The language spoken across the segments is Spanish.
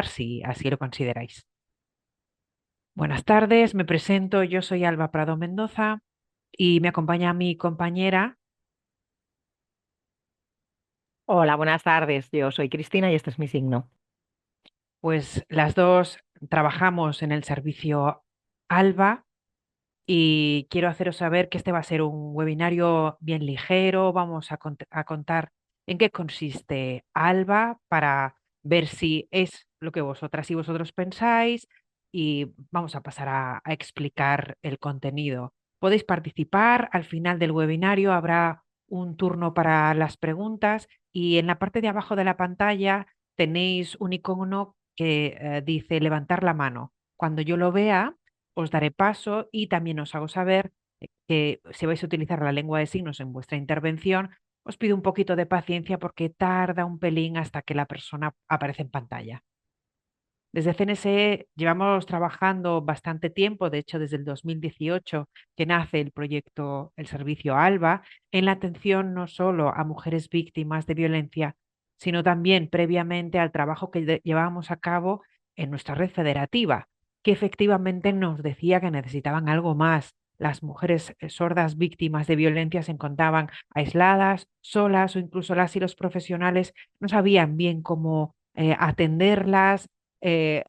si así lo consideráis. Buenas tardes, me presento, yo soy Alba Prado Mendoza y me acompaña mi compañera, Hola, buenas tardes. Yo soy Cristina y este es mi signo. pues las dos trabajamos en el servicio ALBA y quiero haceros saber que este va a ser un webinario bien ligero, vamos a contar en qué consiste ALBA para ver si es lo que vosotras y vosotros pensáis y vamos a pasar a explicar el contenido. Podéis participar, al final del webinario habrá un turno para las preguntas y en la parte de abajo de la pantalla tenéis un icono que dice levantar la mano. Cuando yo lo vea, os daré paso y también os hago saber que si vais a utilizar la lengua de signos en vuestra intervención, os pido un poquito de paciencia porque tarda un pelín hasta que la persona aparece en pantalla. Desde CNSE llevamos trabajando bastante tiempo, de hecho desde el 2018 que nace el proyecto, el servicio ALBA, en la atención no solo a mujeres víctimas de violencia, sino también previamente al trabajo que llevábamos a cabo en nuestra red federativa, que efectivamente nos decía que necesitaban algo más. Las mujeres sordas víctimas de violencia se encontraban aisladas, solas o incluso las y los profesionales no sabían bien cómo atenderlas,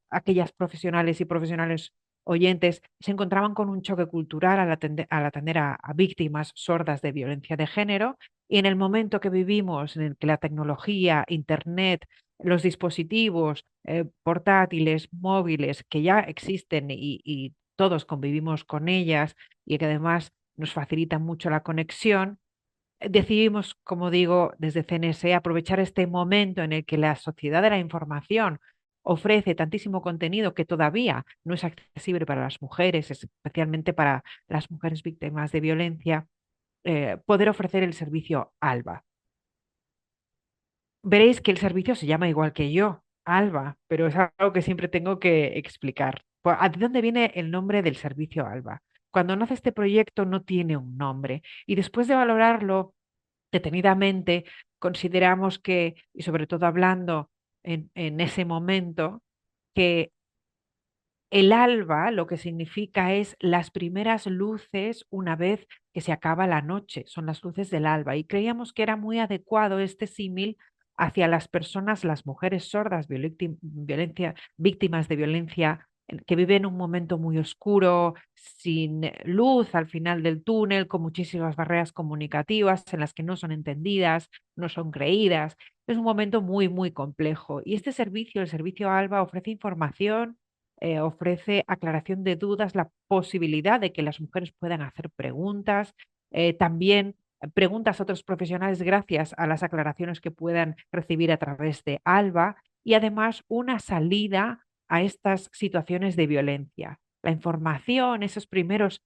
aquellas profesionales y profesionales oyentes se encontraban con un choque cultural al atender a víctimas sordas de violencia de género y en el momento que vivimos, en el que la tecnología, Internet, los dispositivos portátiles, móviles que ya existen y todos convivimos con ellas y que además nos facilitan mucho la conexión, decidimos, como digo, desde CNS, aprovechar este momento en el que la sociedad de la información ofrece tantísimo contenido que todavía no es accesible para las mujeres, especialmente para las mujeres víctimas de violencia, poder ofrecer el servicio ALBA. Veréis que el servicio se llama igual que yo, ALBA, pero es algo que siempre tengo que explicar. ¿De dónde viene el nombre del servicio ALBA? Cuando nace este proyecto no tiene un nombre y después de valorarlo detenidamente, consideramos que, y sobre todo hablando en ese momento, que el alba lo que significa es las primeras luces una vez que se acaba la noche, son las luces del alba. Y creíamos que era muy adecuado este símil hacia las personas, las mujeres sordas, víctimas de violencia, que viven un momento muy oscuro, sin luz al final del túnel, con muchísimas barreras comunicativas en las que no son entendidas, no son creídas. Es un momento muy, muy complejo. Y este servicio, el servicio ALBA, ofrece información, ofrece aclaración de dudas, la posibilidad de que las mujeres puedan hacer preguntas, también preguntas a otros profesionales gracias a las aclaraciones que puedan recibir a través de ALBA y además una salida a estas situaciones de violencia. La información, esos primeros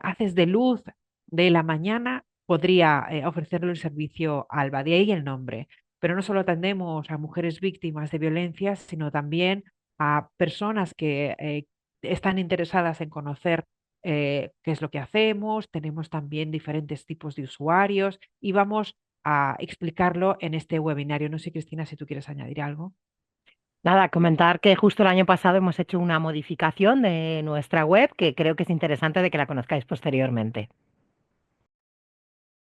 haces de luz de la mañana, podría ofrecerlo el servicio ALBA, de ahí el nombre. Pero no solo atendemos a mujeres víctimas de violencia, sino también a personas que están interesadas en conocer qué es lo que hacemos. Tenemos también diferentes tipos de usuarios y vamos a explicarlo en este webinario. No sé, Cristina, si tú quieres añadir algo. Nada, comentar que justo el año pasado hemos hecho una modificación de nuestra web que creo que es interesante de que la conozcáis posteriormente.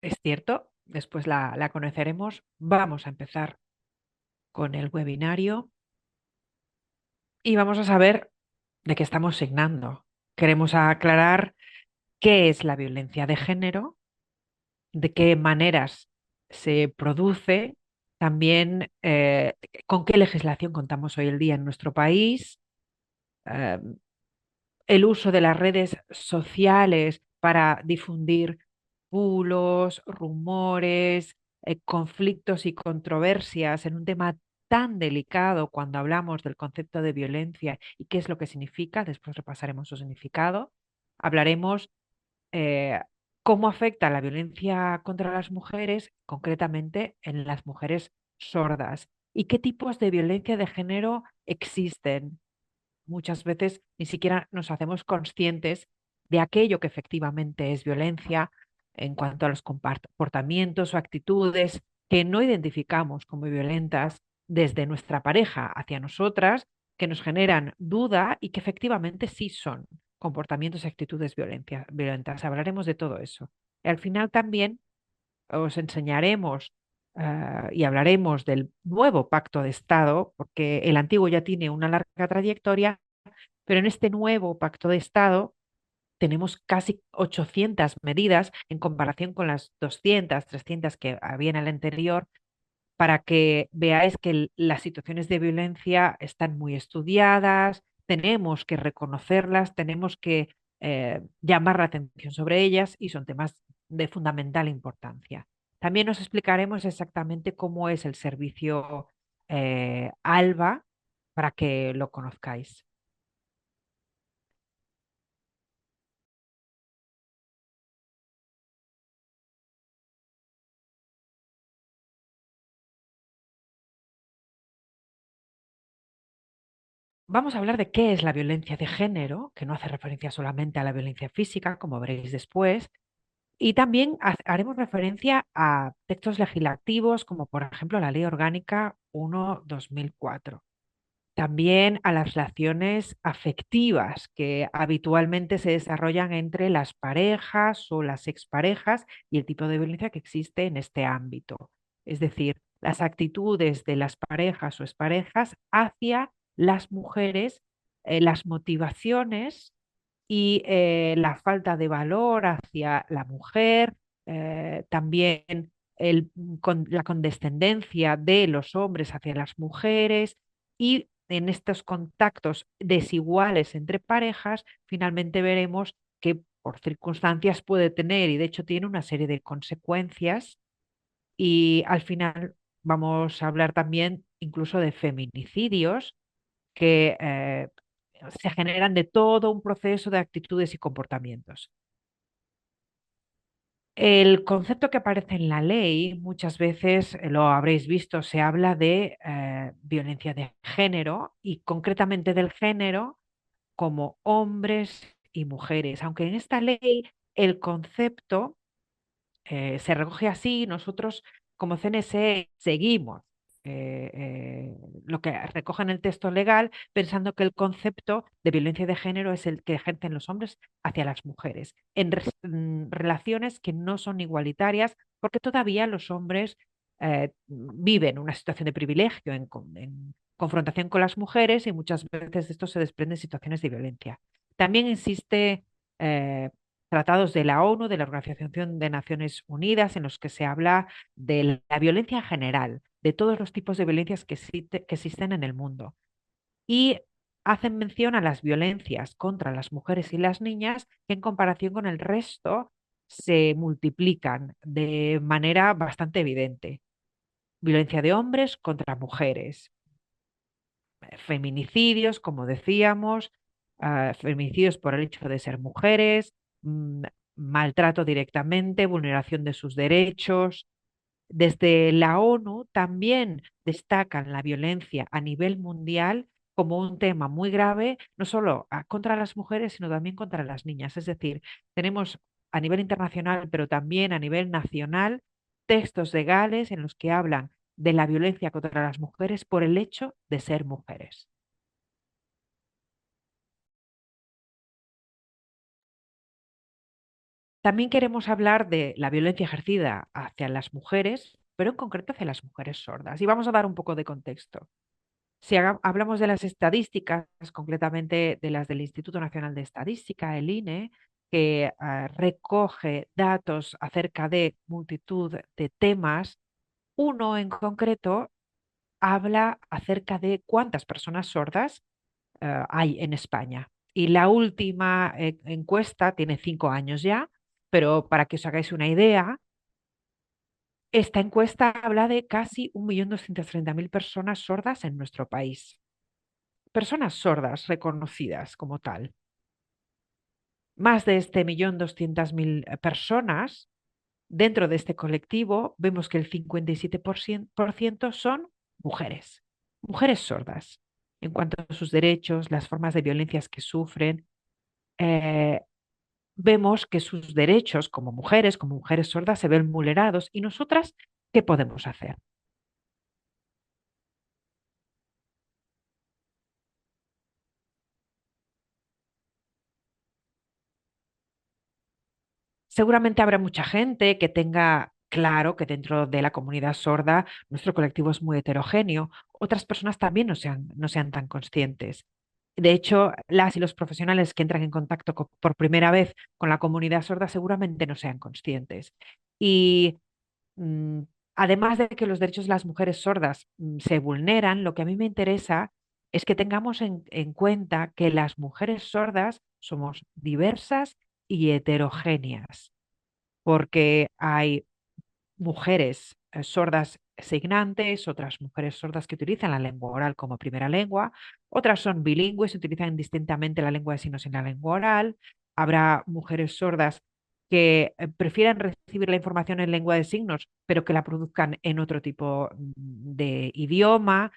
Es cierto, después la conoceremos. Vamos a empezar con el webinario y vamos a saber de qué estamos signando. Queremos aclarar qué es la violencia de género, de qué maneras se produce, también con qué legislación contamos hoy en día en nuestro país, eh, el uso de las redes sociales para difundir bulos, rumores, conflictos y controversias en un tema tan delicado cuando hablamos del concepto de violencia y qué es lo que significa. Después repasaremos su significado. Hablaremos eh, cómo afecta la violencia contra las mujeres, concretamente en las mujeres sordas, y qué tipos de violencia de género existen. Muchas veces ni siquiera nos hacemos conscientes de aquello que efectivamente es violencia en cuanto a los comportamientos o actitudes que no identificamos como violentas desde nuestra pareja hacia nosotras que nos generan duda y que efectivamente sí son comportamientos y actitudes violentas. Hablaremos de todo eso. Y al final también os enseñaremos y hablaremos del nuevo pacto de Estado, porque el antiguo ya tiene una larga trayectoria, pero en este nuevo pacto de Estado tenemos casi 800 medidas en comparación con las 200, 300 que había en el anterior, para que veáis que las situaciones de violencia están muy estudiadas, tenemos que reconocerlas, tenemos que llamar la atención sobre ellas y son temas de fundamental importancia. También os explicaremos exactamente cómo es el servicio ALBA para que lo conozcáis. Vamos a hablar de qué es la violencia de género, que no hace referencia solamente a la violencia física, como veréis después, y también haremos referencia a textos legislativos, como por ejemplo la Ley Orgánica 1/2004. También a las relaciones afectivas que habitualmente se desarrollan entre las parejas o las exparejas y el tipo de violencia que existe en este ámbito. Es decir, las actitudes de las parejas o exparejas hacia las mujeres, las motivaciones y la falta de valor hacia la mujer, también la condescendencia de los hombres hacia las mujeres y en estos contactos desiguales entre parejas, finalmente veremos que por circunstancias puede tener y de hecho tiene una serie de consecuencias y al final vamos a hablar también incluso de feminicidios que se generan de todo un proceso de actitudes y comportamientos. El concepto que aparece en la ley, muchas veces lo habréis visto, se habla de violencia de género y concretamente del género como hombres y mujeres, aunque en esta ley el concepto se recoge así, nosotros como CNSE seguimos lo que recoge en el texto legal, pensando que el concepto de violencia de género es el que ejercen los hombres hacia las mujeres, en relaciones que no son igualitarias, porque todavía los hombres viven una situación de privilegio en confrontación con las mujeres y muchas veces de esto se desprenden situaciones de violencia. También existe eh, tratados de la ONU, de la Organización de Naciones Unidas, en los que se habla de la violencia en general, de todos los tipos de violencias que existen en el mundo. Y hacen mención a las violencias contra las mujeres y las niñas, que en comparación con el resto se multiplican de manera bastante evidente. Violencia de hombres contra mujeres, feminicidios, como decíamos, feminicidios por el hecho de ser mujeres, mm, maltrato directamente, vulneración de sus derechos. Desde la ONU también destacan la violencia a nivel mundial como un tema muy grave, no solo contra las mujeres, sino también contra las niñas. Es decir, tenemos a nivel internacional, pero también a nivel nacional, textos legales en los que hablan de la violencia contra las mujeres por el hecho de ser mujeres. También queremos hablar de la violencia ejercida hacia las mujeres, pero en concreto hacia las mujeres sordas. Y vamos a dar un poco de contexto. Si hablamos de las estadísticas, concretamente de las del Instituto Nacional de Estadística, el INE, que recoge datos acerca de multitud de temas, uno en concreto habla acerca de cuántas personas sordas hay en España. Y la última encuesta tiene 5 años ya, pero para que os hagáis una idea, esta encuesta habla de casi 1.230.000 personas sordas en nuestro país. Personas sordas reconocidas como tal. Más de este 1.200.000 personas dentro de este colectivo, vemos que el 57% son mujeres, mujeres sordas. En cuanto a sus derechos, las formas de violencias que sufren, eh, vemos que sus derechos como mujeres sordas, se ven vulnerados. ¿Y nosotras qué podemos hacer? Seguramente habrá mucha gente que tenga claro que dentro de la comunidad sorda nuestro colectivo es muy heterogéneo. Otras personas también no sean tan conscientes. De hecho, las y los profesionales que entran en contacto por primera vez con la comunidad sorda seguramente no sean conscientes. Y mm, además de que los derechos de las mujeres sordas se vulneran, lo que a mí me interesa es que tengamos en cuenta que las mujeres sordas somos diversas y heterogéneas, porque hay mujeres sordas signantes, otras mujeres sordas que utilizan la lengua oral como primera lengua, otras son bilingües, utilizan indistintamente la lengua de signos y la lengua oral. Habrá mujeres sordas que prefieren recibir la información en lengua de signos, pero que la produzcan en otro tipo de idioma.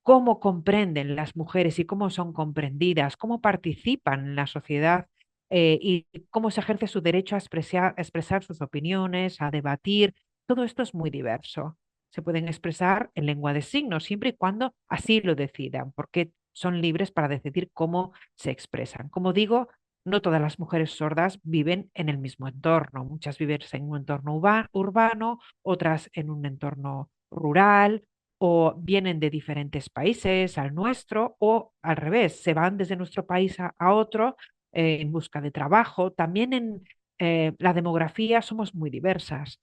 Cómo comprenden las mujeres y cómo son comprendidas, cómo participan en la sociedad y cómo se ejerce su derecho a expresar sus opiniones, a debatir. Todo esto es muy diverso. Se pueden expresar en lengua de signos siempre y cuando así lo decidan, porque son libres para decidir cómo se expresan. Como digo, no todas las mujeres sordas viven en el mismo entorno. Muchas viven en un entorno urbano, otras en un entorno rural, o vienen de diferentes países al nuestro, o al revés, se van desde nuestro país a otro en busca de trabajo. También en la demografía somos muy diversas.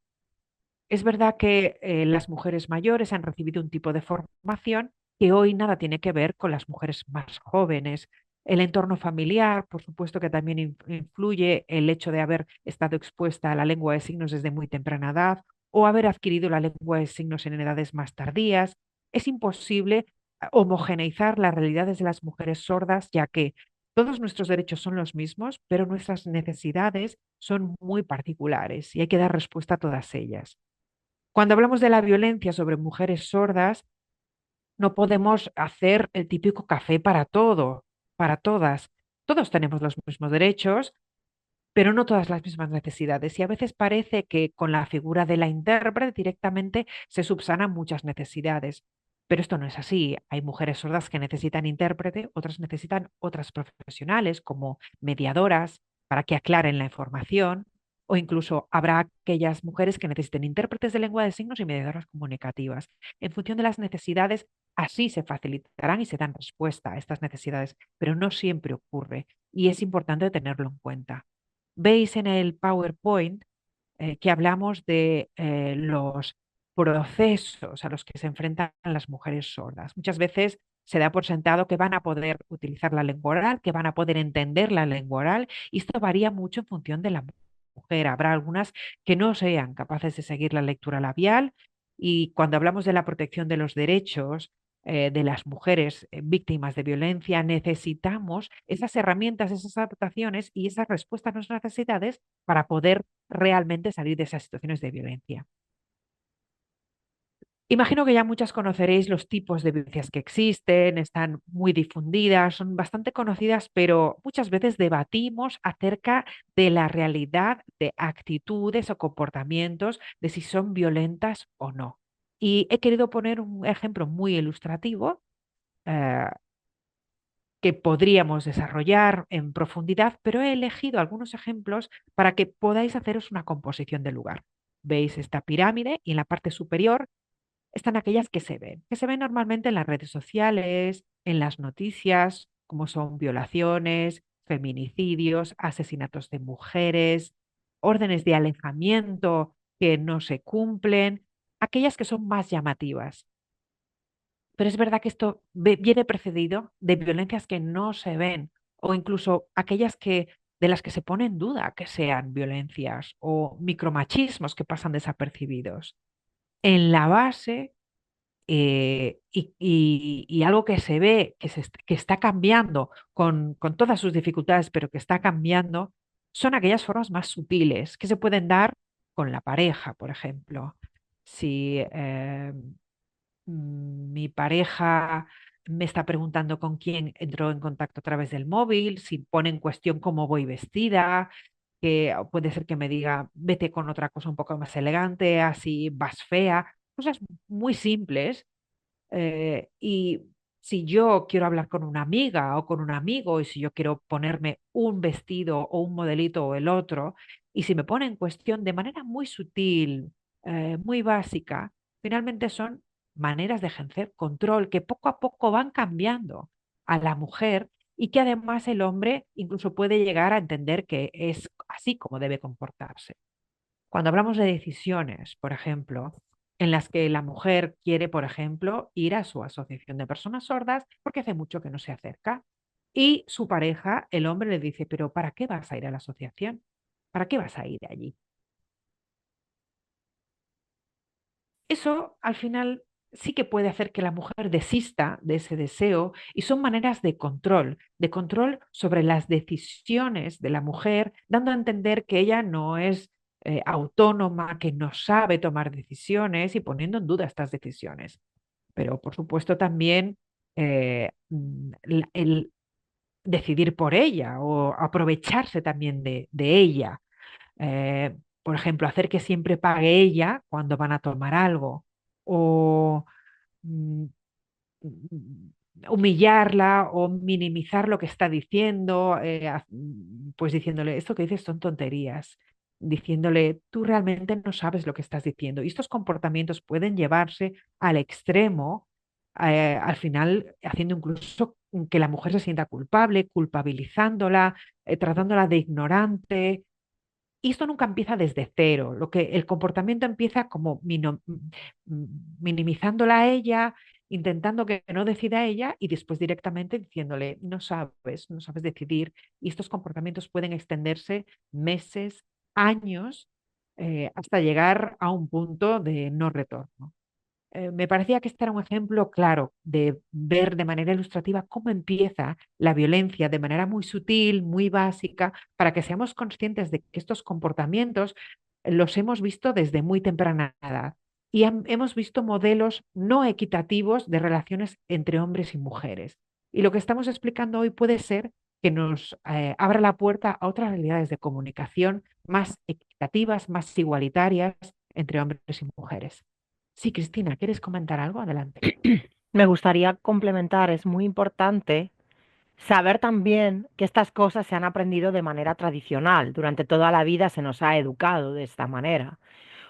Es verdad que las mujeres mayores han recibido un tipo de formación que hoy nada tiene que ver con las mujeres más jóvenes. El entorno familiar, por supuesto que también influye el hecho de haber estado expuesta a la lengua de signos desde muy temprana edad o haber adquirido la lengua de signos en edades más tardías. Es imposible homogeneizar las realidades de las mujeres sordas, ya que todos nuestros derechos son los mismos, pero nuestras necesidades son muy particulares y hay que dar respuesta a todas ellas. Cuando hablamos de la violencia sobre mujeres sordas, no podemos hacer el típico café para todo, para todas. Todos tenemos los mismos derechos, pero no todas las mismas necesidades. Y a veces parece que con la figura de la intérprete directamente se subsanan muchas necesidades. Pero esto no es así. Hay mujeres sordas que necesitan intérprete, otras necesitan otras profesionales como mediadoras para que aclaren la información, o incluso habrá aquellas mujeres que necesiten intérpretes de lengua de signos y mediadoras comunicativas. En función de las necesidades, así se facilitarán y se dan respuesta a estas necesidades, pero no siempre ocurre y es importante tenerlo en cuenta. Veis en el PowerPoint que hablamos de los procesos a los que se enfrentan las mujeres sordas. Muchas veces se da por sentado que van a poder utilizar la lengua oral, que van a poder entender la lengua oral, y esto varía mucho en función de la mujer. Habrá algunas que no sean capaces de seguir la lectura labial, y cuando hablamos de la protección de los derechos, de las mujeres víctimas de violencia, necesitamos esas herramientas, esas adaptaciones y esas respuestas a nuestras necesidades para poder realmente salir de esas situaciones de violencia. Imagino que ya muchas conoceréis los tipos de violencias que existen, están muy difundidas, son bastante conocidas, pero muchas veces debatimos acerca de la realidad de actitudes o comportamientos, de si son violentas o no. Y he querido poner un ejemplo muy ilustrativo eh, que podríamos desarrollar en profundidad, pero he elegido algunos ejemplos para que podáis haceros una composición del lugar. Veis esta pirámide y en la parte superior están aquellas que se ven normalmente en las redes sociales, en las noticias, como son violaciones, feminicidios, asesinatos de mujeres, órdenes de alejamiento que no se cumplen, aquellas que son más llamativas. Pero es verdad que esto viene precedido de violencias que no se ven o incluso aquellas de las que se pone en duda que sean violencias o micromachismos que pasan desapercibidos. En la base, y algo que se ve que está cambiando con todas sus dificultades, pero que está cambiando, son aquellas formas más sutiles que se pueden dar con la pareja, por ejemplo. Si mi pareja me está preguntando con quién entró en contacto a través del móvil, si pone en cuestión cómo voy vestida, que puede ser que me diga, vete con otra cosa un poco más elegante, así vas fea, cosas muy simples. Y Si yo quiero hablar con una amiga o con un amigo y si yo quiero ponerme un vestido o un modelito o el otro, y si me pone en cuestión de manera muy sutil, muy básica, finalmente son maneras de ejercer control que poco a poco van cambiando a la mujer y que además el hombre incluso puede llegar a entender que es así como debe comportarse. Cuando hablamos de decisiones, por ejemplo, en las que la mujer quiere, por ejemplo, ir a su asociación de personas sordas porque hace mucho que no se acerca y su pareja, el hombre, le dice, pero ¿para qué vas a ir a la asociación? ¿Para qué vas a ir allí? Eso al final sí que puede hacer que la mujer desista de ese deseo y son maneras de control sobre las decisiones de la mujer, dando a entender que ella no es autónoma, que no sabe tomar decisiones y poniendo en duda estas decisiones. Pero por supuesto también el decidir por ella o aprovecharse también de ella. Eh, por ejemplo, hacer que siempre pague ella cuando van a tomar algo o mm, humillarla o minimizar lo que está diciendo, pues diciéndole, esto que dices son tonterías, diciéndole, tú realmente no sabes lo que estás diciendo. Y estos comportamientos pueden llevarse al extremo, al final haciendo incluso que la mujer se sienta culpable, culpabilizándola, tratándola de ignorante, y esto nunca empieza desde cero. Lo que el comportamiento empieza como minimizándola a ella, intentando que no decida ella y después directamente diciéndole, no sabes decidir. Y estos comportamientos pueden extenderse meses, años, hasta llegar a un punto de no retorno. Me parecía que este era un ejemplo claro de ver de manera ilustrativa cómo empieza la violencia de manera muy sutil, muy básica, para que seamos conscientes de que estos comportamientos los hemos visto desde muy temprana edad y hemos visto modelos no equitativos de relaciones entre hombres y mujeres. Y lo que estamos explicando hoy puede ser que nos abra la puerta a otras realidades de comunicación más equitativas, más igualitarias entre hombres y mujeres. Sí, Cristina, ¿quieres comentar algo? Adelante. Me gustaría complementar, es muy importante saber también que estas cosas se han aprendido de manera tradicional. Durante toda la vida se nos ha educado de esta manera.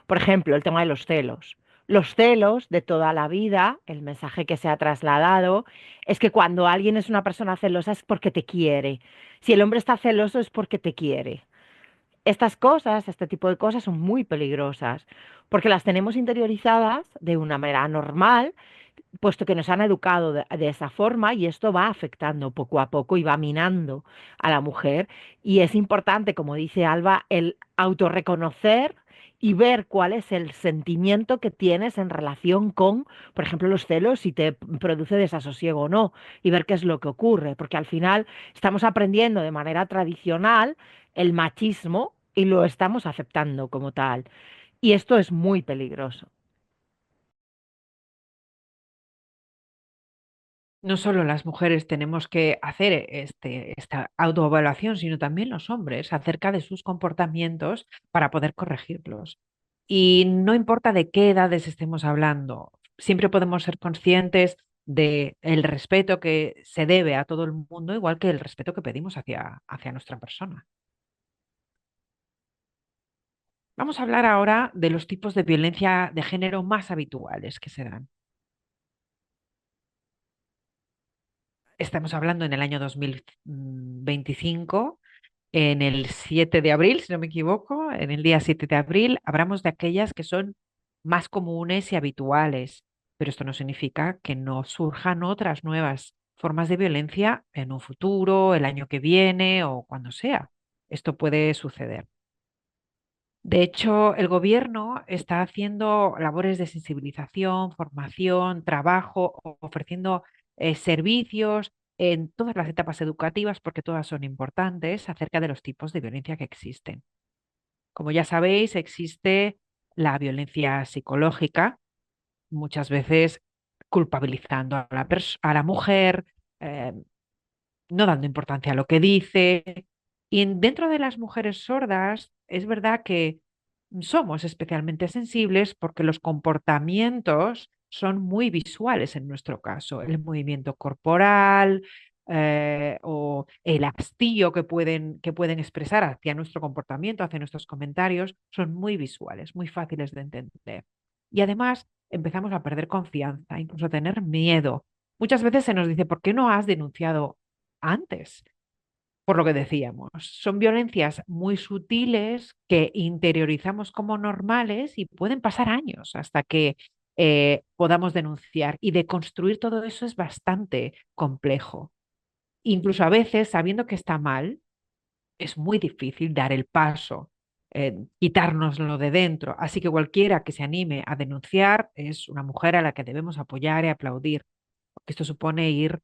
Por ejemplo, el tema de los celos. Los celos de toda la vida, el mensaje que se ha trasladado es que cuando alguien es una persona celosa es porque te quiere. Si el hombre está celoso es porque te quiere. Estas cosas, este tipo de cosas son muy peligrosas porque las tenemos interiorizadas de una manera normal, puesto que nos han educado de esa forma y esto va afectando poco a poco y va minando a la mujer. Y es importante, como dice Alba, el autorreconocer y ver cuál es el sentimiento que tienes en relación con, por ejemplo, los celos, si te produce desasosiego o no, y ver qué es lo que ocurre, porque al final estamos aprendiendo de manera tradicional el machismo y lo estamos aceptando como tal. Y esto es muy peligroso. No solo las mujeres tenemos que hacer esta autoevaluación, sino también los hombres acerca de sus comportamientos para poder corregirlos. Y no importa de qué edades estemos hablando, siempre podemos ser conscientes de el respeto que se debe a todo el mundo, igual que el respeto que pedimos hacia nuestra persona. Vamos a hablar ahora de los tipos de violencia de género más habituales que se dan. Estamos hablando en el año 2025, en el 7 de abril, si no me equivoco, en el día 7 de abril, hablamos de aquellas que son más comunes y habituales, pero esto no significa que no surjan otras nuevas formas de violencia en un futuro, el año que viene o cuando sea. Esto puede suceder. De hecho, el gobierno está haciendo labores de sensibilización, formación, trabajo, ofreciendo servicios en todas las etapas educativas, porque todas son importantes, acerca de los tipos de violencia que existen. Como ya sabéis, existe la violencia psicológica, muchas veces culpabilizando a a la mujer, eh, no dando importancia a lo que dice. Y dentro de las mujeres sordas, es verdad que somos especialmente sensibles porque los comportamientos son muy visuales en nuestro caso. El movimiento corporal o el hastío que pueden expresar hacia nuestro comportamiento, hacia nuestros comentarios, son muy visuales, muy fáciles de entender. Y además empezamos a perder confianza, incluso a tener miedo. Muchas veces se nos dice, ¿por qué no has denunciado antes? Por lo que decíamos, son violencias muy sutiles que interiorizamos como normales y pueden pasar años hasta que podamos denunciar. Y deconstruir todo eso es bastante complejo. Incluso a veces, sabiendo que está mal, es muy difícil dar el paso, quitárnoslo de dentro. Así que cualquiera que se anime a denunciar es una mujer a la que debemos apoyar y aplaudir, porque esto supone ir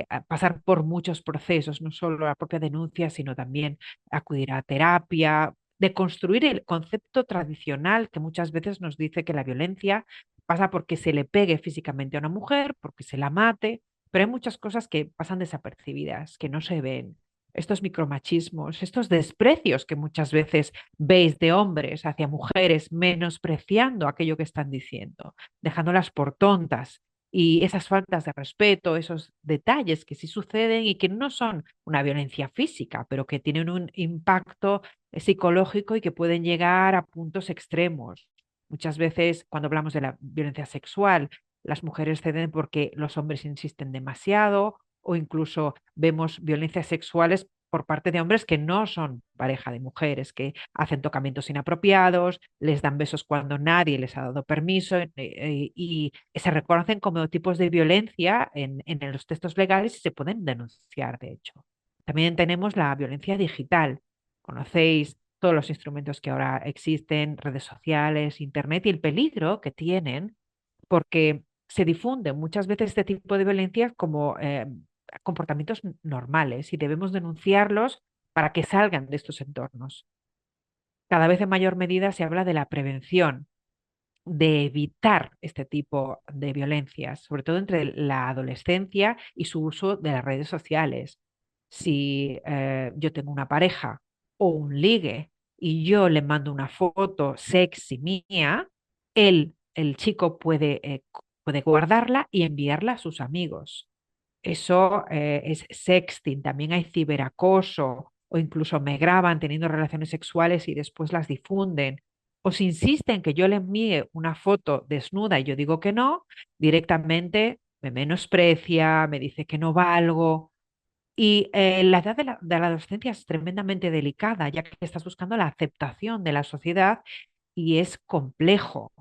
a pasar por muchos procesos, no solo la propia denuncia, sino también acudir a terapia, de construir el concepto tradicional que muchas veces nos dice que la violencia pasa porque se le pegue físicamente a una mujer, porque se la mate, pero hay muchas cosas que pasan desapercibidas, que no se ven. Estos micromachismos, estos desprecios que muchas veces veis de hombres hacia mujeres, menospreciando aquello que están diciendo, dejándolas por tontas, y esas faltas de respeto, esos detalles que sí suceden y que no son una violencia física, pero que tienen un impacto psicológico y que pueden llegar a puntos extremos. Muchas veces, cuando hablamos de la violencia sexual, las mujeres ceden porque los hombres insisten demasiado o incluso vemos violencias sexuales por parte de hombres que no son pareja de mujeres, que hacen tocamientos inapropiados, les dan besos cuando nadie les ha dado permiso y se reconocen como tipos de violencia en los textos legales y se pueden denunciar, de hecho. También tenemos la violencia digital. Conocéis todos los instrumentos que ahora existen, redes sociales, internet y el peligro que tienen porque se difunde muchas veces este tipo de violencia como comportamientos normales y debemos denunciarlos para que salgan de estos entornos. Cada vez en mayor medida se habla de la prevención, de evitar este tipo de violencias, sobre todo entre la adolescencia y su uso de las redes sociales. Si yo tengo una pareja o un ligue y yo le mando una foto sexy mía, el chico puede guardarla y enviarla a sus amigos. Eso es sexting. También hay ciberacoso o incluso me graban teniendo relaciones sexuales y después las difunden. O si insisten que yo le envíe una foto desnuda y yo digo que no, directamente me menosprecia, me dice que no valgo. Y la edad de la adolescencia es tremendamente delicada, ya que estás buscando la aceptación de la sociedad y es complejo.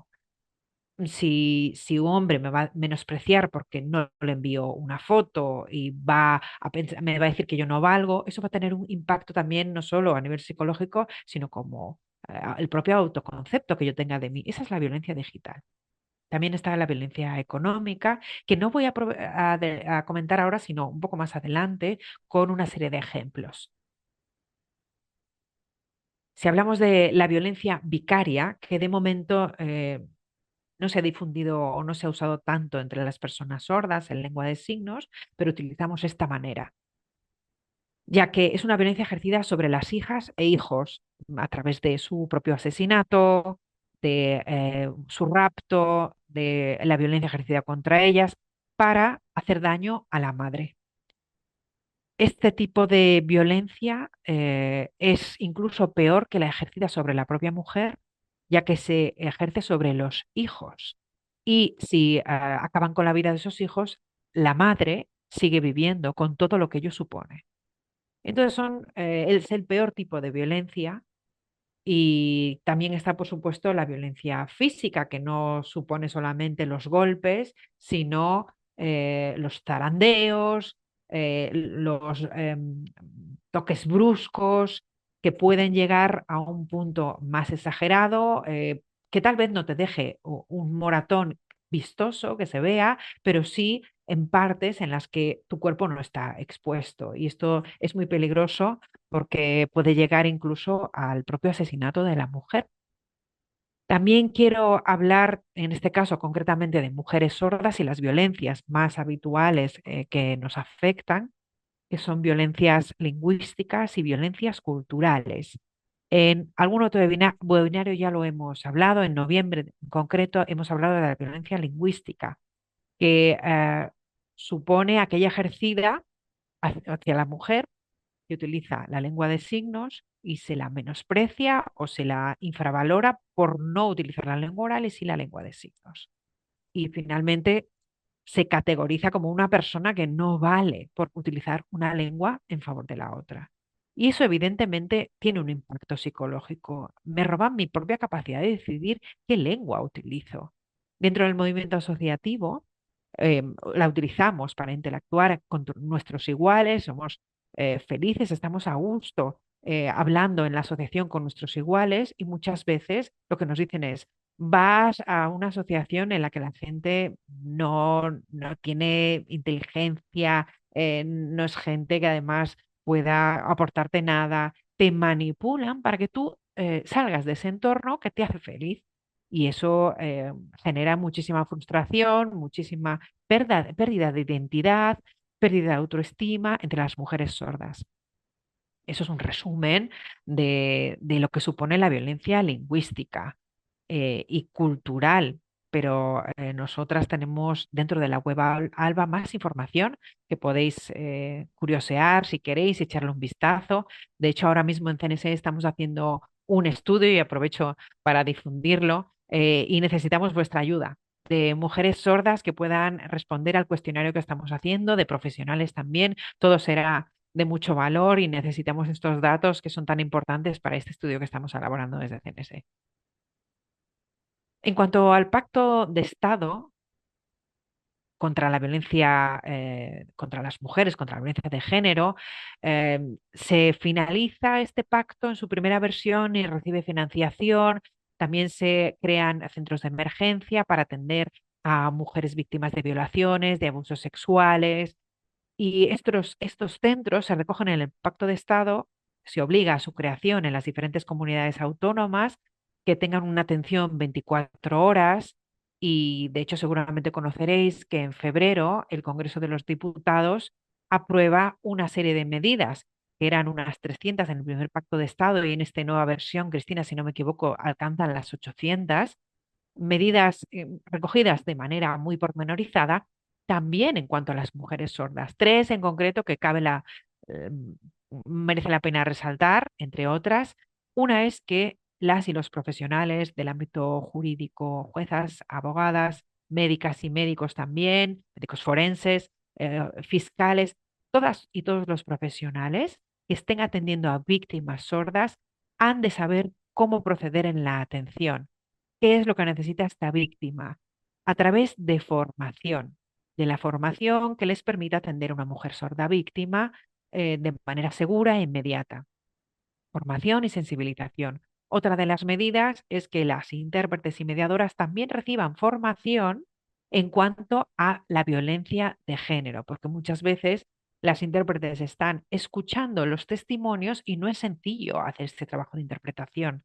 Si un hombre me va a menospreciar porque no le envío una foto y me va a decir que yo no valgo, eso va a tener un impacto también no solo a nivel psicológico, sino como el propio autoconcepto que yo tenga de mí. Esa es la violencia digital. También está la violencia económica, que no voy a comentar ahora, sino un poco más adelante, con una serie de ejemplos. Si hablamos de la violencia vicaria, que de momento no se ha difundido o no se ha usado tanto entre las personas sordas en lengua de signos, pero utilizamos esta manera, ya que es una violencia ejercida sobre las hijas e hijos a través de su propio asesinato, de su rapto, de la violencia ejercida contra ellas para hacer daño a la madre. Este tipo de violencia es incluso peor que la ejercida sobre la propia mujer, ya que se ejerce sobre los hijos. Y si acaban con la vida de esos hijos, la madre sigue viviendo con todo lo que ello supone. Entonces es el peor tipo de violencia y también está, por supuesto, la violencia física, que no supone solamente los golpes, sino los zarandeos, los toques bruscos, que pueden llegar a un punto más exagerado, que tal vez no te deje un moratón vistoso que se vea, pero sí en partes en las que tu cuerpo no está expuesto. Y esto es muy peligroso porque puede llegar incluso al propio asesinato de la mujer. También quiero hablar, en este caso concretamente, de mujeres sordas y las violencias más habituales que nos afectan, que son violencias lingüísticas y violencias culturales. En algún otro webinario ya lo hemos hablado, en noviembre en concreto hemos hablado de la violencia lingüística, que supone aquella ejercida hacia la mujer que utiliza la lengua de signos y se la menosprecia o se la infravalora por no utilizar la lengua oral y sí la lengua de signos. Y finalmente se categoriza como una persona que no vale por utilizar una lengua en favor de la otra. Y eso evidentemente tiene un impacto psicológico. Me roban mi propia capacidad de decidir qué lengua utilizo. Dentro del movimiento asociativo, la utilizamos para interactuar con nuestros iguales, somos felices, estamos a gusto hablando en la asociación con nuestros iguales y muchas veces lo que nos dicen es, vas a una asociación en la que la gente no tiene inteligencia, no es gente que además pueda aportarte nada, te manipulan para que tú salgas de ese entorno que te hace feliz. Y eso genera muchísima frustración, muchísima pérdida de identidad, pérdida de autoestima entre las mujeres sordas. Eso es un resumen de lo que supone la violencia lingüística y cultural. Pero nosotras tenemos dentro de la web Alba más información que podéis curiosear si queréis, echarle un vistazo. De hecho, ahora mismo en CNS estamos haciendo un estudio y aprovecho para difundirlo y necesitamos vuestra ayuda de mujeres sordas que puedan responder al cuestionario que estamos haciendo, de profesionales también. Todo será de mucho valor y necesitamos estos datos que son tan importantes para este estudio que estamos elaborando desde CNS. En cuanto al pacto de Estado contra la violencia contra las mujeres, contra la violencia de género, se finaliza este pacto en su primera versión y recibe financiación. También se crean centros de emergencia para atender a mujeres víctimas de violaciones, de abusos sexuales. Y estos centros se recogen en el Pacto de Estado, se obliga a su creación en las diferentes comunidades autónomas que tengan una atención 24 horas y de hecho seguramente conoceréis que en febrero el Congreso de los Diputados aprueba una serie de medidas que eran unas 300 en el primer Pacto de Estado y en esta nueva versión, Cristina, si no me equivoco, alcanzan las 800 medidas recogidas de manera muy pormenorizada, también en cuanto a las mujeres sordas. Tres en concreto que eh, merece la pena resaltar, entre otras. Una es que las y los profesionales del ámbito jurídico, juezas, abogadas, médicas y médicos también, médicos forenses, fiscales, todas y todos los profesionales que estén atendiendo a víctimas sordas han de saber cómo proceder en la atención. ¿Qué es lo que necesita esta víctima? A través de formación, de la formación que les permita atender a una mujer sorda víctima de manera segura e inmediata. Formación y sensibilización. Otra de las medidas es que las intérpretes y mediadoras también reciban formación en cuanto a la violencia de género, porque muchas veces las intérpretes están escuchando los testimonios y no es sencillo hacer este trabajo de interpretación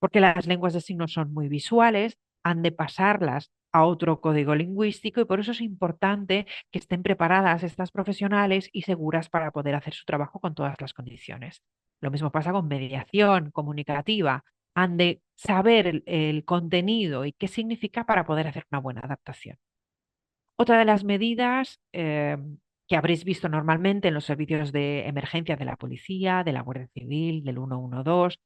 porque las lenguas de signos son muy visuales, han de pasarlas a otro código lingüístico y por eso es importante que estén preparadas estas profesionales y seguras para poder hacer su trabajo con todas las condiciones. Lo mismo pasa con mediación comunicativa. Han de saber el contenido y qué significa para poder hacer una buena adaptación. Otra de las medidas que habréis visto normalmente en los servicios de emergencia de la policía, de la Guardia Civil, del 112,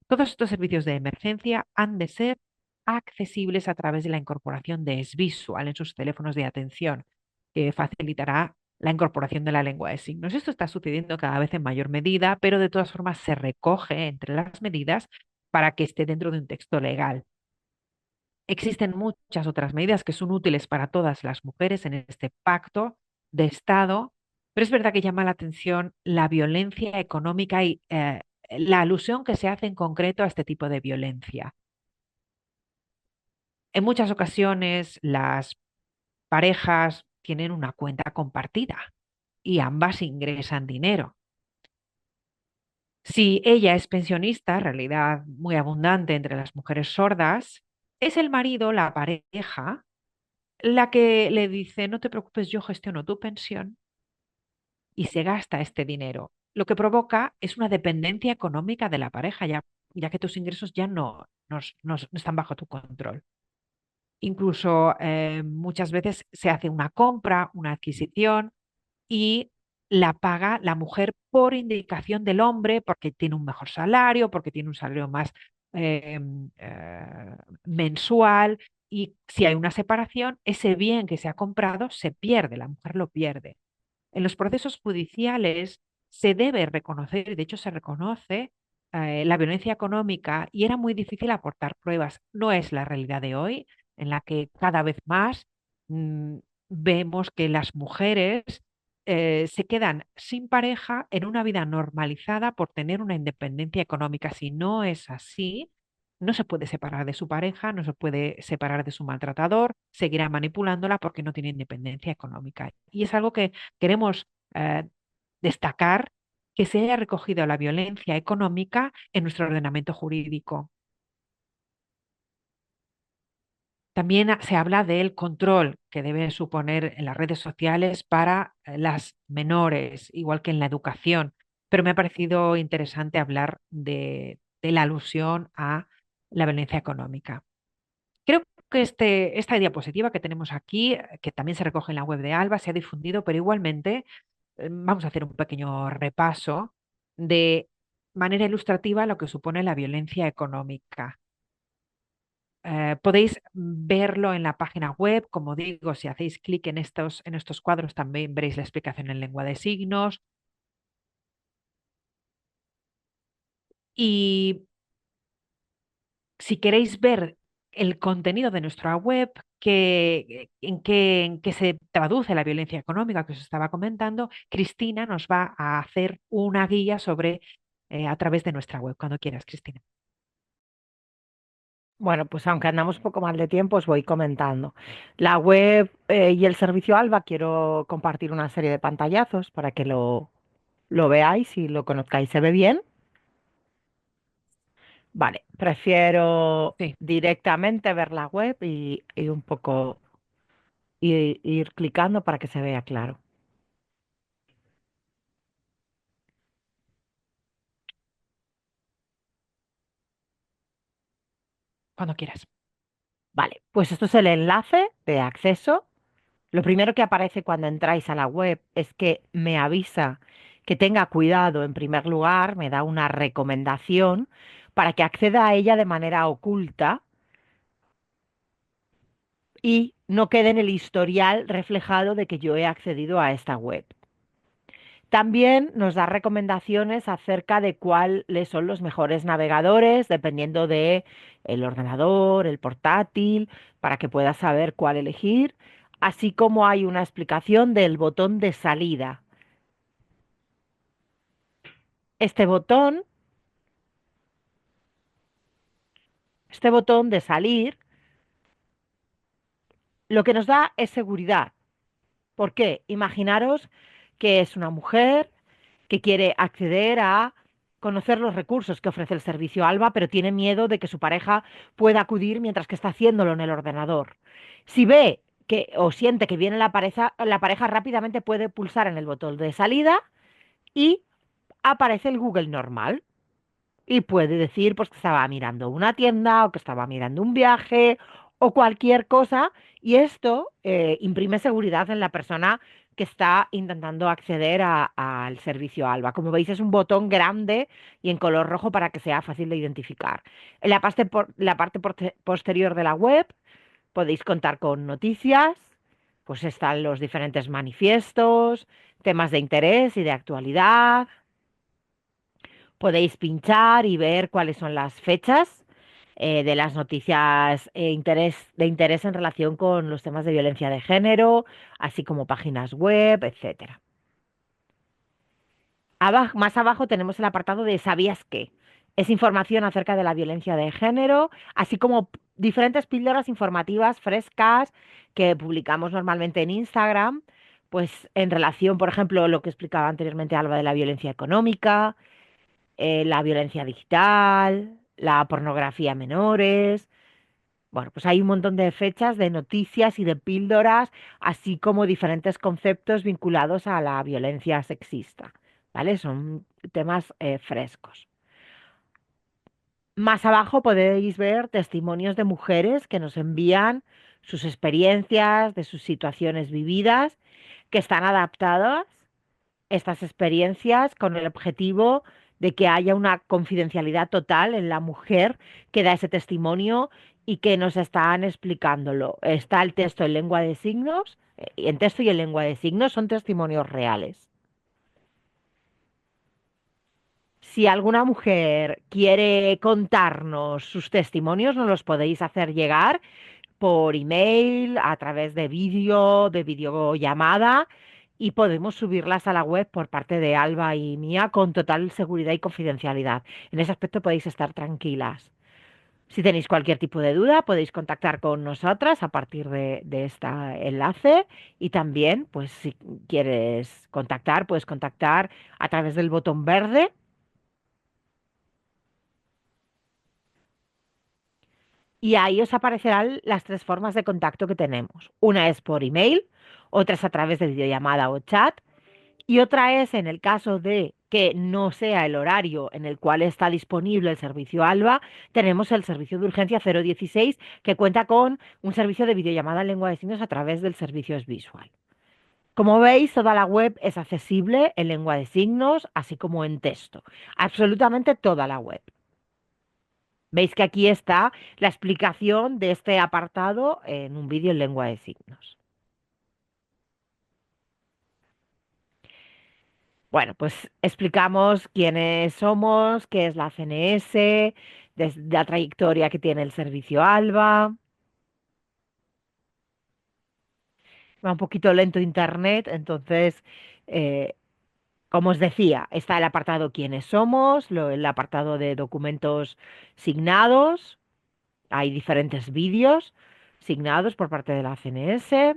todos estos servicios de emergencia han de ser accesibles a través de la incorporación de S-Visual en sus teléfonos de atención, que facilitará la incorporación de la lengua de signos. Esto está sucediendo cada vez en mayor medida, pero de todas formas se recoge entre las medidas para que esté dentro de un texto legal. Existen muchas otras medidas que son útiles para todas las mujeres en este pacto de Estado, pero es verdad que llama la atención la violencia económica y la alusión que se hace en concreto a este tipo de violencia. En muchas ocasiones las parejas tienen una cuenta compartida y ambas ingresan dinero. Si ella es pensionista, realidad muy abundante entre las mujeres sordas, es el marido, la pareja, la que le dice, no te preocupes, yo gestiono tu pensión y se gasta este dinero. Lo que provoca es una dependencia económica de la pareja. Ya ya que tus ingresos ya no están bajo tu control. Incluso muchas veces se hace una compra, una adquisición y la paga la mujer por indicación del hombre porque tiene un mejor salario, porque tiene un salario más eh, eh, mensual. Y si hay una separación, ese bien que se ha comprado se pierde, la mujer lo pierde. En los procesos judiciales se debe reconocer, y de hecho se reconoce, la violencia económica y era muy difícil aportar pruebas. No es la realidad de hoy, en la que cada vez más mm, vemos que las mujeres se quedan sin pareja en una vida normalizada por tener una independencia económica. Si no es así, no se puede separar de su pareja, no se puede separar de su maltratador, seguirá manipulándola porque no tiene independencia económica. Y es algo que queremos eh, destacar, que se haya recogido la violencia económica en nuestro ordenamiento jurídico. También se habla del control que debe suponer en las redes sociales para las menores, igual que en la educación, pero me ha parecido interesante hablar de la alusión a la violencia económica. Creo que esta diapositiva que tenemos aquí, que también se recoge en la web de Alba, se ha difundido, pero igualmente vamos a hacer un pequeño repaso de manera ilustrativa lo que supone la violencia económica. Podéis verlo en la página web, como digo, si hacéis clic en estos cuadros también veréis la explicación en lengua de signos. Y si queréis ver el contenido de nuestra web, en qué se traduce la violencia económica que os estaba comentando, Cristina nos va a hacer una guía sobre a través de nuestra web. Cuando quieras, Cristina. Bueno, pues aunque andamos un poco mal de tiempo, os voy comentando. La web y el servicio Alba, quiero compartir una serie de pantallazos para que lo veáis y lo conozcáis. ¿Se ve bien? Vale, prefiero Sí, directamente ver la web y un poco ir clicando para que se vea claro. cuando quieras. Vale, pues esto es el enlace de acceso. Lo primero que aparece cuando entráis a la web es que me avisa que tenga cuidado en primer lugar, me da una recomendación para que acceda a ella de manera oculta y no quede en el historial reflejado de que yo he accedido a esta web. También nos da recomendaciones acerca de cuáles son los mejores navegadores, dependiendo de el ordenador, el portátil, para que puedas saber cuál elegir, así como hay una explicación del botón de salida. Este botón, este botón de salir, lo que nos da es seguridad. ¿Por qué? Imaginaros que es una mujer que quiere acceder a conocer los recursos que ofrece el servicio Alba, pero tiene miedo de que su pareja pueda acudir mientras que está haciéndolo en el ordenador. Si ve que o siente que viene la pareja rápidamente puede pulsar en el botón de salida y aparece el Google normal. Y puede decir pues que estaba mirando una tienda o que estaba mirando un viaje o cualquier cosa. Y esto imprime seguridad en la persona que está intentando acceder al servicio Alba. Como veis, es un botón grande y en color rojo para que sea fácil de identificar. En la parte posterior de la web podéis contar con noticias, pues están los diferentes manifiestos, temas de interés y de actualidad. Podéis pinchar y ver cuáles son las fechas de las noticias de interés en relación con los temas de violencia de género, así como páginas web, etcétera. Más abajo tenemos el apartado de ¿sabías qué? Es información acerca de la violencia de género, así como diferentes píldoras informativas frescas que publicamos normalmente en Instagram, pues en relación, por ejemplo, lo que explicaba anteriormente Alba de la violencia económica, la violencia digital, la pornografía a menores. Bueno, pues hay un montón de fechas, de noticias y de píldoras, así como diferentes conceptos vinculados a la violencia sexista, ¿vale? Son temas frescos. Más abajo podéis ver testimonios de mujeres que nos envían sus experiencias, de sus situaciones vividas, que están adaptadas estas experiencias con el objetivo de que haya una confidencialidad total en la mujer que da ese testimonio y que nos están explicándolo. Está el texto en lengua de signos, en texto y en lengua de signos son testimonios reales. Si alguna mujer quiere contarnos sus testimonios, nos los podéis hacer llegar por email, a través de vídeo, de videollamada, y podemos subirlas a la web por parte de Alba y mía con total seguridad y confidencialidad. En ese aspecto podéis estar tranquilas. Si tenéis cualquier tipo de duda, podéis contactar con nosotras a partir de este enlace y también, pues si quieres contactar, puedes contactar a través del botón verde y ahí os aparecerán las tres formas de contacto que tenemos. Una es por email, otra es a través de videollamada o chat y otra es en el caso de que no sea el horario en el cual está disponible el servicio ALBA, tenemos el servicio de urgencia 016 que cuenta con un servicio de videollamada en lengua de signos a través del servicio Es Visual. Como veis, toda la web es accesible en lengua de signos, así como en texto. Absolutamente toda la web. Veis que aquí está la explicación de este apartado en un vídeo en lengua de signos. Bueno, pues explicamos quiénes somos, qué es la CNS, la trayectoria que tiene el servicio ALBA. Va un poquito lento internet, entonces, eh, como os decía, está el apartado quiénes somos, el apartado de documentos signados. Hay diferentes vídeos signados por parte de la CNS.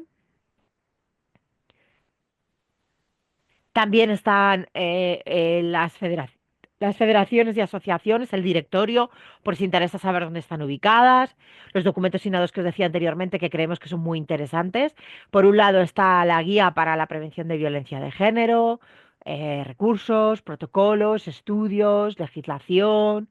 También están las federaciones y asociaciones, el directorio, por si interesa saber dónde están ubicadas, los documentos signados que os decía anteriormente que creemos que son muy interesantes. Por un lado está la guía para la prevención de violencia de género, recursos, protocolos, estudios, legislación.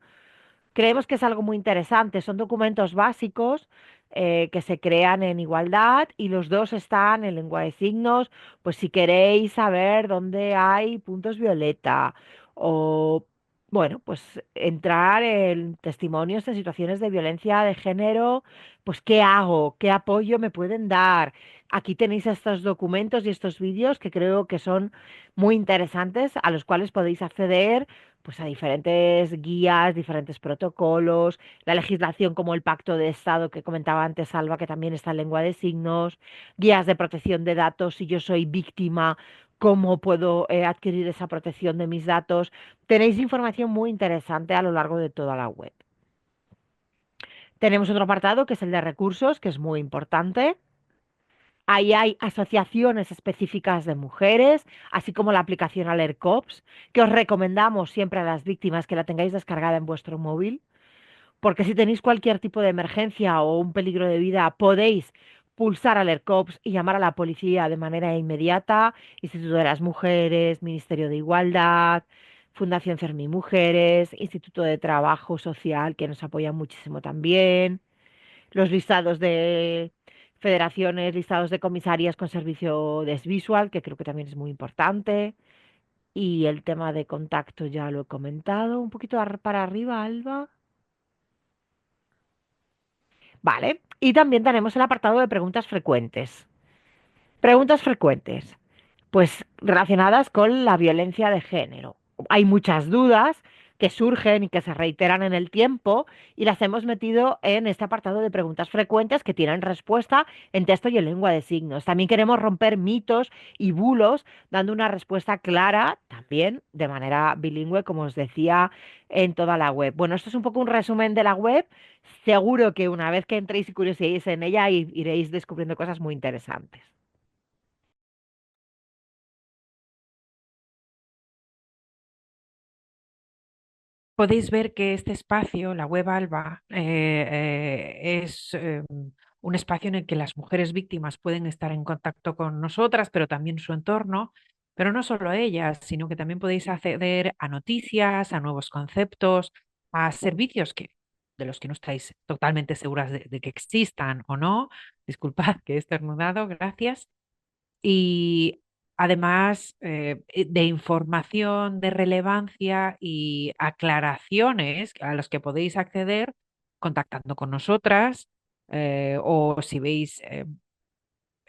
Creemos que es algo muy interesante. Son documentos básicos que se crean en igualdad y los dos están en lengua de signos. Pues si queréis saber dónde hay puntos violeta o, bueno, pues entrar en testimonios en situaciones de violencia de género, pues ¿qué hago? ¿Qué apoyo me pueden dar? Aquí tenéis estos documentos y estos vídeos que creo que son muy interesantes a los cuales podéis acceder pues a diferentes guías, diferentes protocolos, la legislación como el Pacto de Estado que comentaba antes Alba, que también está en lengua de signos, guías de protección de datos, si yo soy víctima, cómo puedo adquirir esa protección de mis datos. Tenéis información muy interesante a lo largo de toda la web. Tenemos otro apartado que es el de recursos, que es muy importante. Ahí hay asociaciones específicas de mujeres, así como la aplicación AlertCops, que os recomendamos siempre a las víctimas que la tengáis descargada en vuestro móvil, porque si tenéis cualquier tipo de emergencia o un peligro de vida, podéis pulsar AlertCops y llamar a la policía de manera inmediata. Instituto de las Mujeres, Ministerio de Igualdad, Fundación Fermi Mujeres, Instituto de Trabajo Social, que nos apoya muchísimo también, los listados de federaciones, listados de comisarias con servicio de visual, que creo que también es muy importante. Y el tema de contacto ya lo he comentado. Un poquito para arriba, Alba. Vale. Y también tenemos el apartado de preguntas frecuentes. Preguntas frecuentes, pues relacionadas con la violencia de género. Hay muchas dudas que surgen y que se reiteran en el tiempo y las hemos metido en este apartado de preguntas frecuentes que tienen respuesta en texto y en lengua de signos. También queremos romper mitos y bulos dando una respuesta clara también de manera bilingüe, como os decía, en toda la web. Bueno, esto es un poco un resumen de la web. Seguro que una vez que entréis y curioséis en ella iréis descubriendo cosas muy interesantes. Podéis ver que este espacio, la web Alba, es un espacio en el que las mujeres víctimas pueden estar en contacto con nosotras, pero también su entorno, pero no solo ellas, sino que también podéis acceder a noticias, a nuevos conceptos, a servicios de los que no estáis totalmente seguras de que existan o no. Disculpad que he estornudado, gracias. Y además de información de relevancia y aclaraciones a los que podéis acceder contactando con nosotras, o si veis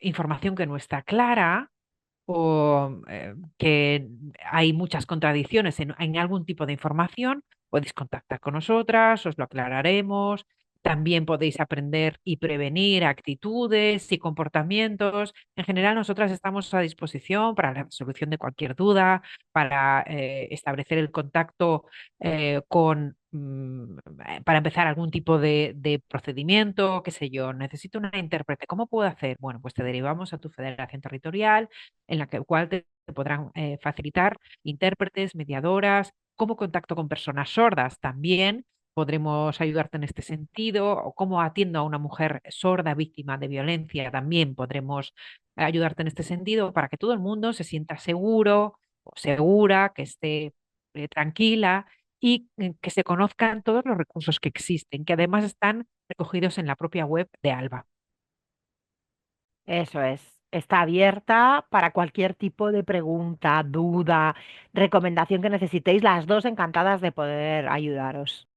información que no está clara o que hay muchas contradicciones en algún tipo de información, podéis contactar con nosotras, os lo aclararemos. También podéis aprender y prevenir actitudes y comportamientos. En general, nosotras estamos a disposición para la resolución de cualquier duda, para establecer el contacto para empezar algún tipo de procedimiento, qué sé yo, necesito una intérprete. ¿Cómo puedo hacer? Bueno, pues te derivamos a tu federación territorial en la cual te podrán facilitar intérpretes, mediadoras, como contacto con personas sordas. También podremos ayudarte en este sentido, o cómo atiendo a una mujer sorda víctima de violencia. También podremos ayudarte en este sentido para que todo el mundo se sienta seguro o segura, que esté tranquila y que se conozcan todos los recursos que existen, que además están recogidos en la propia web de Alba. Eso es. Está abierta para cualquier tipo de pregunta, duda, recomendación que necesitéis, las dos encantadas de poder ayudaros.